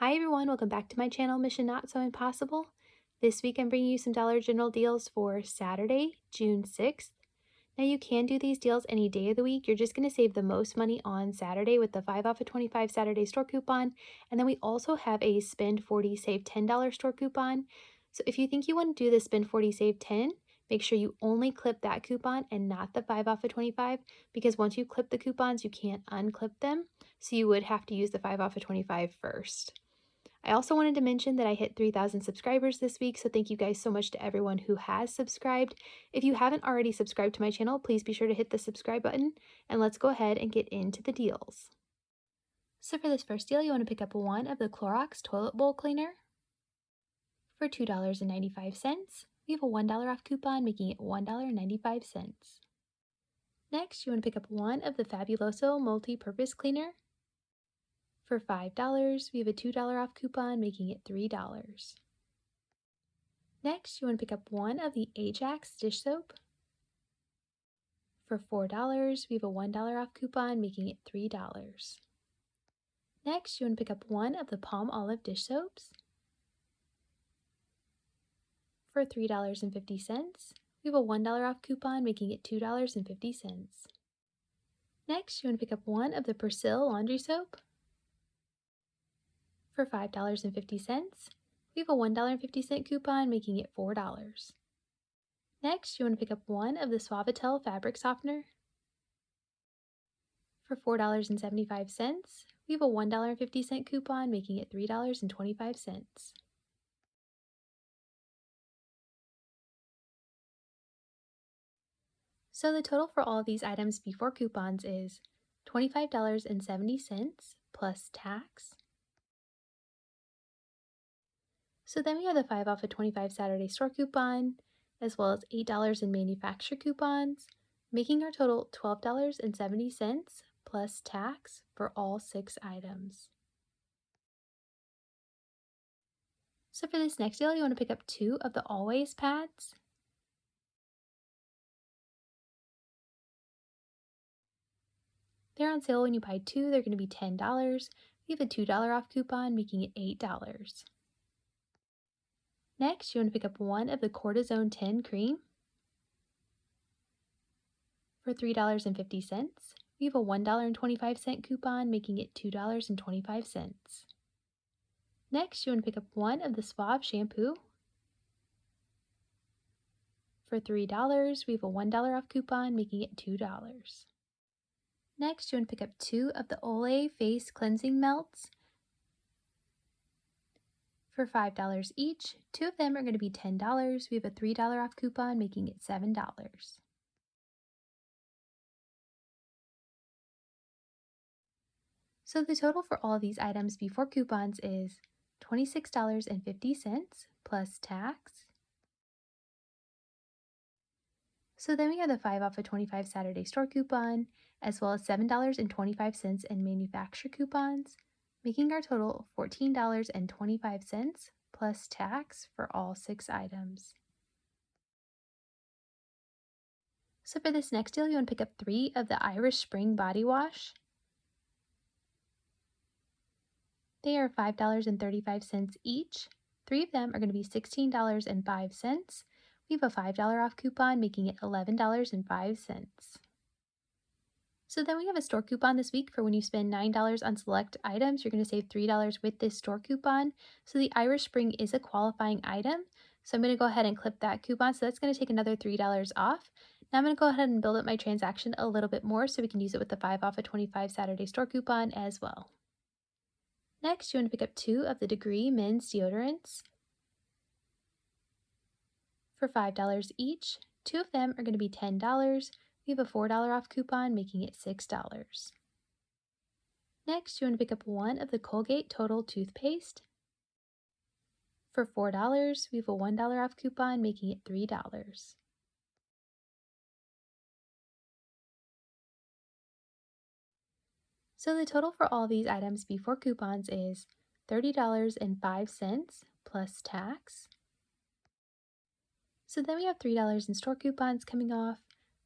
Hi everyone, welcome back to my channel, Mission Not So Impossible. This week I'm bringing you some Dollar General deals for Saturday, June 6th. Now you can do these deals any day of the week. You're just going to save the most money on Saturday with the 5 off of 25 Saturday store coupon. And then we also have a spend 40 save $10 store coupon. So if you think you want to do the spend 40 save 10, make sure you only clip that coupon and not the 5 off of 25, because once you clip the coupons, you can't unclip them. So you would have to use the 5 off of 25 first. I also wanted to mention that I hit 3,000 subscribers this week, so thank you guys so much to everyone who has subscribed. If you haven't already subscribed to my channel, please be sure to hit the subscribe button, and let's go ahead and get into the deals. So for this first deal, you want to pick up one of the Clorox toilet bowl cleaner for $2.95. We have a $1 off coupon, making it $1.95. Next, you want to pick up one of the Fabuloso multi-purpose cleaner for $5. We have a $2 off coupon, making it $3. Next, you want to pick up one of the Ajax dish soap for $4. We have a $1 off coupon, making it $3. Next, you want to pick up one of the Palmolive dish soaps for $3.50. We have a $1 off coupon, making it $2.50. Next, you want to pick up one of the Persil laundry soap for $5.50. We have a $1.50 coupon, making it $4. Next, you want to pick up one of the Suavitel fabric softener for $4.75. We have a $1.50 coupon, making it $3.25. So the total for all of these items before coupons is $25.70 plus tax. So then we have the 5 off of 25 Saturday store coupon, as well as $8 in manufacturer coupons, making our total $12.70 plus tax for all 6 items. So for this next deal, you want to pick up 2 of the Always pads. They're on sale when you buy 2, they're going to be $10. We have a $2 off coupon, making it $8. Next, you want to pick up one of the Cortisone 10 cream for $3.50. We have a $1.25 coupon, making it $2.25. Next, you want to pick up one of the Suave shampoo for $3. We have a $1 off coupon, making it $2. Next, you want to pick up 2 of the Olay face cleansing melts for $5 each. 2 of them are going to be $10. We have a $3 off coupon, making it $7. So the total for all of these items before coupons is $26.50 plus tax. So then we have the 5 off of 25 Saturday store coupon, as well as $7.25 in manufacturer coupons, making our total $14.25 plus tax for all 6 items. So for this next deal, you want to pick up 3 of the Irish Spring body wash. They are $5.35 each. 3 of them are going to be $16.05. We have a $5 off coupon, making it $11.05. So then we have a store coupon this week for when you spend $9 on select items, you're going to save $3 with this store coupon. So the Irish Spring is a qualifying item. So I'm going to go ahead and clip that coupon. So that's going to take another $3 off. Now I'm going to go ahead and build up my transaction a little bit more so we can use it with the 5 off of 25 Saturday store coupon as well. Next, you want to pick up 2 of the Degree men's deodorants for $5 each. 2 of them are going to be $10. We have a $4 off coupon, making it $6. Next, you want to pick up 1 of the Colgate Total toothpaste for $4. We have a $1 off coupon, making it $3. So the total for all these items before coupons is $30.05 plus tax. So then we have $3 in store coupons coming off,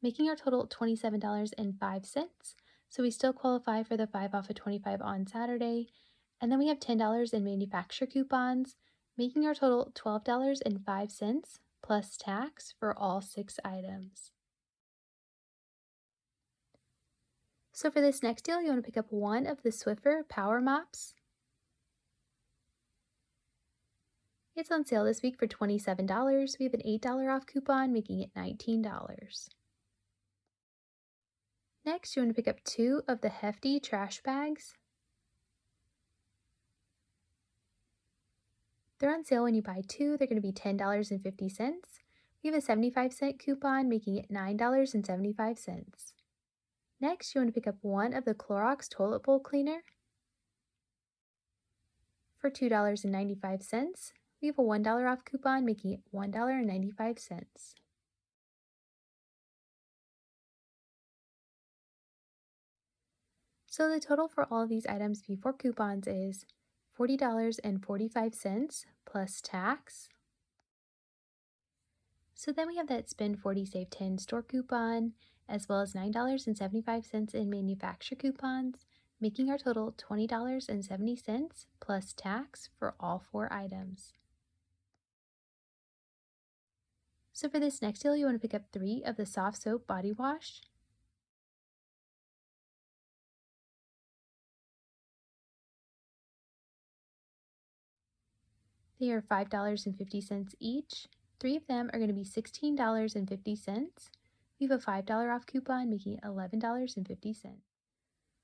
making our total $27.05. So we still qualify for the 5 off of 25 on Saturday, And then we have $10 in manufacturer coupons, making our total $12.05 plus tax for all 6 items. So for this next deal, you want to pick up one of the Swiffer Power Mops. It's on sale this week for $27. We have an $8 off coupon, making it $19. Next, you want to pick up 2 of the Hefty trash bags. They're on sale when you buy 2. They're going to be $10.50. We have a 75-cent coupon, making it $9.75. Next, you want to pick up 1 of the Clorox toilet bowl cleaner for $2.95. We have a $1 off coupon, making it $1.95. So the total for all of these items before coupons is $40.45 plus tax. So then we have that spend 40 save 10 store coupon, as well as $9.75 in manufacturer coupons, making our total $20.70 plus tax for all 4 items. So for this next deal, you want to pick up 3 of the soft soap body wash. They are $5.50 each. 3 of them are going to be $16.50. We have a $5 off coupon, making it $11.50.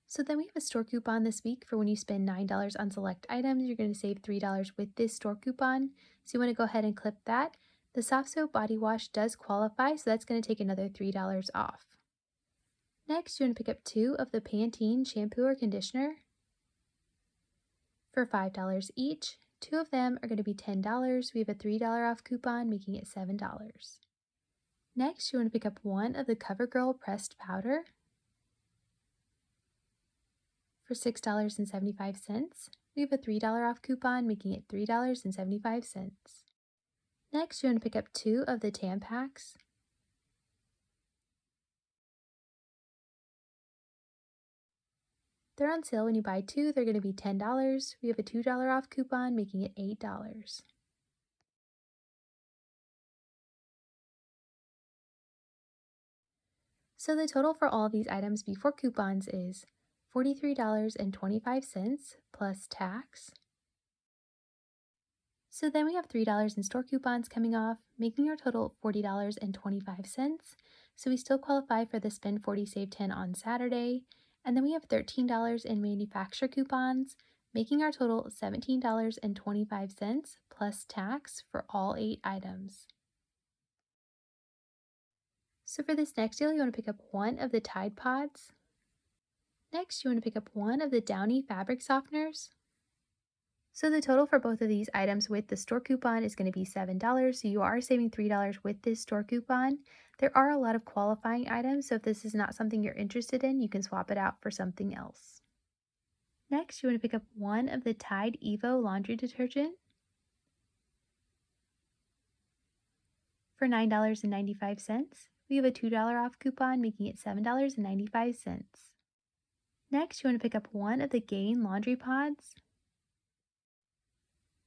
So then we have a store coupon this week for when you spend $9 on select items, you're going to save $3 with this store coupon. So you want to go ahead and clip that. The soft soap body wash does qualify, so that's going to take another $3 off. Next, you want to pick up 2 of the Pantene shampoo or conditioner for $5 each. 2 of them are going to be $10. We have a $3 off coupon, making it $7. Next, you want to pick up 1 of the CoverGirl pressed powder for $6.75. We have a $3 off coupon, making it $3.75. Next, you want to pick up 2 of the Tampax They're on sale when you buy 2. They're going to be $10. We have a $2 off coupon, making it $8. So the total for all of these items before coupons is $43.25 plus tax. So then we have $3 in store coupons coming off, making our total $40.25. So we still qualify for the spend 40 save 10 on Saturday. And then we have $13 in manufacturer coupons, making our total $17.25 plus tax for all 8 items. So for this next deal, you want to pick up 1 of the Tide Pods. Next, you want to pick up 1 of the Downy fabric softeners. So the total for both of these items with the store coupon is going to be $7, so you are saving $3 with this store coupon. There are a lot of qualifying items, so if this is not something you're interested in, you can swap it out for something else. Next, you want to pick up 1 of the Tide Evo laundry detergent for $9.95. We have a $2 off coupon, making it $7.95. Next, you want to pick up 1 of the Gain laundry pods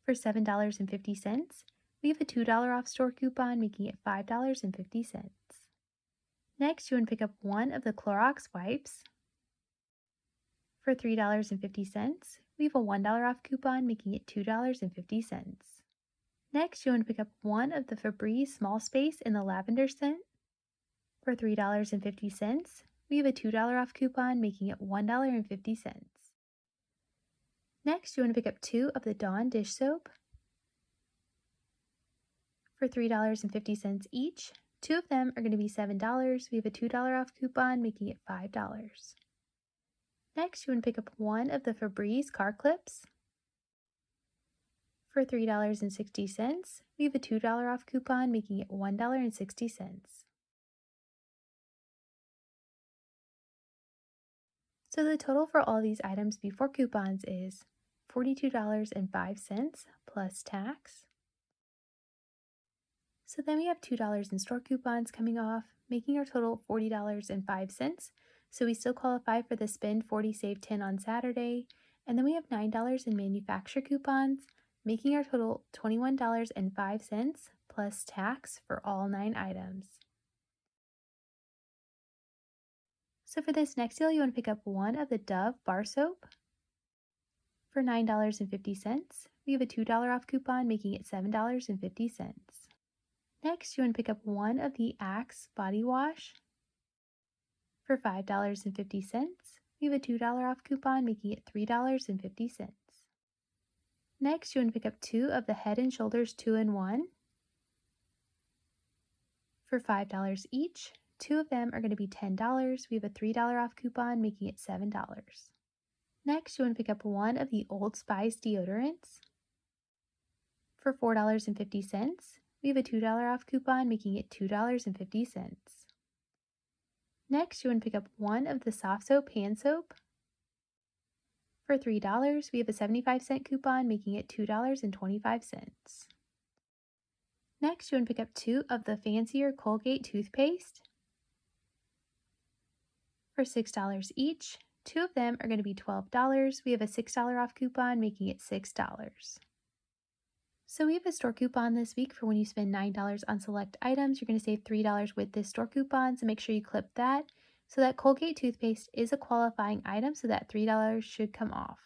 for $7.50. We have a $2 off store coupon, making it $5.50. Next, you want to pick up 1 of the Clorox wipes for $3.50. We have a $1 off coupon, making it $2.50. Next, you want to pick up 1 of the Febreze Small Space in the lavender scent for $3.50. We have a $2 off coupon, making it $1.50. Next, you want to pick up 2 of the Dawn dish soap for $3.50 each. 2 of them are going to be $7. We have a $2 off coupon, making it $5. Next, you want to pick up 1 of the Febreze car clips for $3.60. We have a $2 off coupon, making it $1.60. So the total for all these items before coupons is $42.05 plus tax. So then we have $2 in store coupons coming off, making our total $40.05. So we still qualify for the spend 40 save 10 on Saturday. And then we have $9 in manufacturer coupons, making our total $21.05 plus tax for all 9 items. So for this next deal, you want to pick up one of the Dove bar soap for $9.50. We have a $2 off coupon, making it $7.50. Next, you want to pick up one of the Axe body wash for $5.50. We have a $2 off coupon, making it $3.50. Next, you want to pick up two of the Head & Shoulders 2-in-1 for $5 each. Two of them are going to be $10. We have a $3 off coupon, making it $7. Next, you want to pick up one of the Old Spice deodorants for $4.50. We have a $2 off coupon, making it $2.50. Next, you want to pick up one of the soft soap hand soap for $3. We have a 75-cent coupon, making it $2.25. Next, you want to pick up two of the fancier Colgate toothpaste for $6 each. Two of them are going to be $12. We have a $6 off coupon, making it $6. So we have a store coupon this week for when you spend $9 on select items. You're going to save $3 with this store coupon, so make sure you clip that. So that Colgate toothpaste is a qualifying item, so that $3 should come off.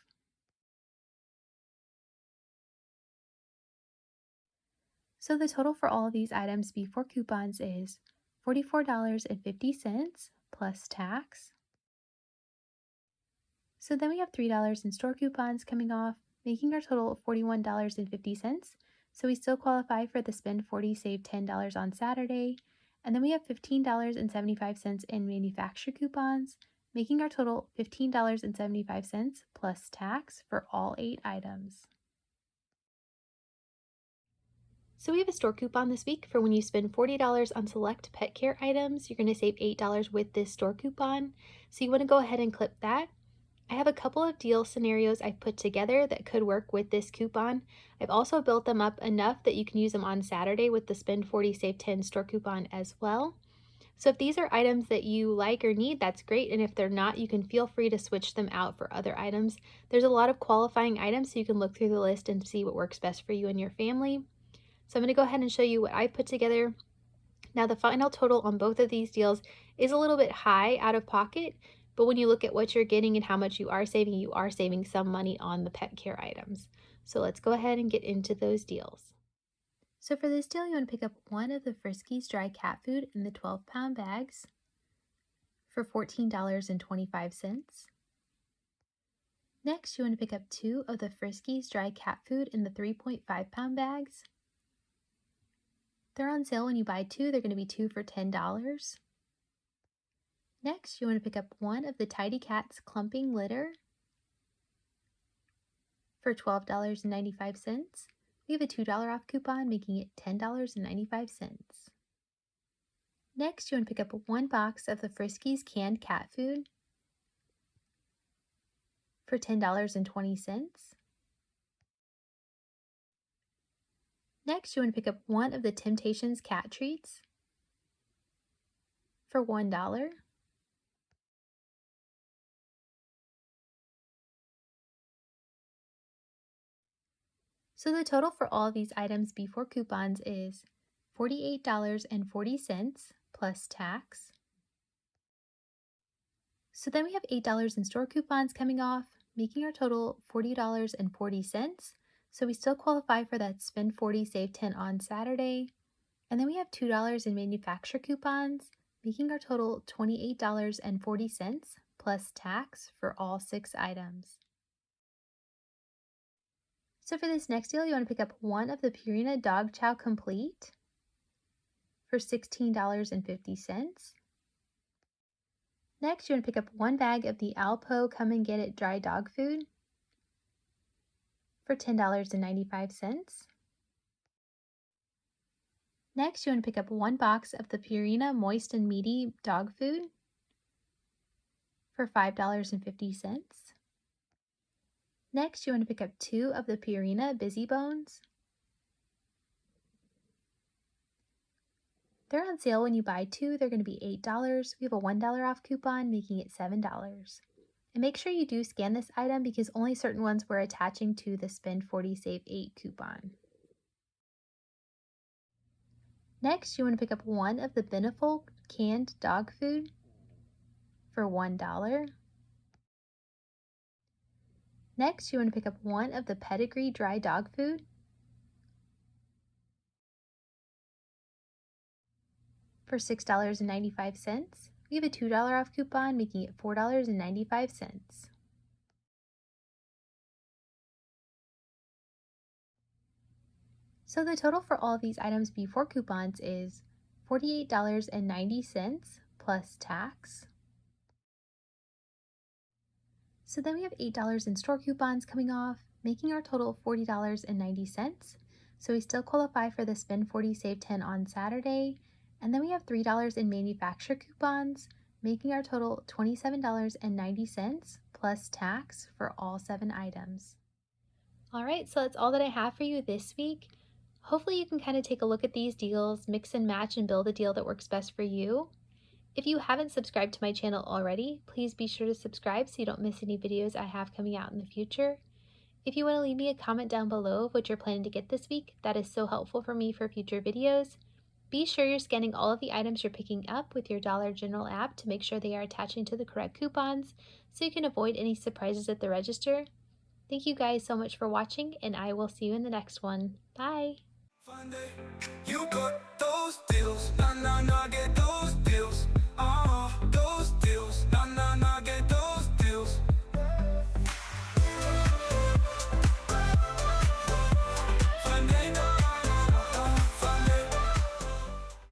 So the total for all of these items before coupons is $44.50 plus tax. So then we have $3 in store coupons coming off, making our total of $41.50. So we still qualify for the spend 40, save $10 on Saturday. And then we have $15.75 in manufacturer coupons, making our total $15.75 plus tax for all 8 items. So we have a store coupon this week for when you spend $40 on select pet care items. You're going to save $8 with this store coupon. So you want to go ahead and clip that. I have a couple of deal scenarios I've put together that could work with this coupon. I've also built them up enough that you can use them on Saturday with the spend 40 save 10 store coupon as well. So if these are items that you like or need, that's great. And if they're not, you can feel free to switch them out for other items. There's a lot of qualifying items, so you can look through the list and see what works best for you and your family. So I'm going to go ahead and show you what I put together. Now the final total on both of these deals is a little bit high out of pocket, but when you look at what you're getting and how much you are saving some money on the pet care items. So let's go ahead and get into those deals. So for this deal, you want to pick up one of the Friskies dry cat food in the 12-pound bags for $14.25. Next, you want to pick up two of the Friskies dry cat food in the 3.5-pound bags. They're on sale when you buy two. They're going to be 2 for $10. Next, you want to pick up one of the Tidy Cats clumping litter for $12.95. We have a $2 off coupon, making it $10.95. Next, you want to pick up one box of the Friskies canned cat food for $10.20. Next, you want to pick up one of the Temptations cat treats for $1. So the total for all of these items before coupons is $48.40 plus tax. So then we have $8 in store coupons coming off, making our total $40.40. So we still qualify for that spend 40, save 10 on Saturday. And then we have $2 in manufacturer coupons, making our total $28.40 plus tax for all 6 items. So for this next deal, you want to pick up one of the Purina Dog Chow Complete for $16.50. Next, you want to pick up one bag of the Alpo Come and Get It dry dog food for $10.95. Next, you want to pick up one box of the Purina Moist and Meaty dog food for $5.50. Next, you want to pick up two of the Purina Busy Bones. They're on sale when you buy two. They're going to be $8. We have a $1 off coupon, making it $7. And make sure you do scan this item because only certain ones were attaching to the Spend 40 Save 8 coupon. Next, you want to pick up one of the Beneful canned dog food for $1. Next, you want to pick up one of the Pedigree dry dog food for $6.95. We have a $2 off coupon, making it $4.95. So the total for all of these items before coupons is $48.90 plus tax. So then we have $8 in store coupons coming off, making our total $40.90. So we still qualify for the Spend 40 Save 10 on Saturday. And then we have $3 in manufacturer coupons, making our total $27.90 plus tax for all 7 items. All right, so that's all that I have for you this week. Hopefully you can kind of take a look at these deals, mix and match, and build a deal that works best for you. If you haven't subscribed to my channel already, please be sure to subscribe so you don't miss any videos I have coming out in the future. If you want to leave me a comment down below of what you're planning to get this week, that is so helpful for me for future videos. Be sure you're scanning all of the items you're picking up with your Dollar General app to make sure they are attaching to the correct coupons so you can avoid any surprises at the register. Thank you guys so much for watching, and I will see you in the next one. Bye!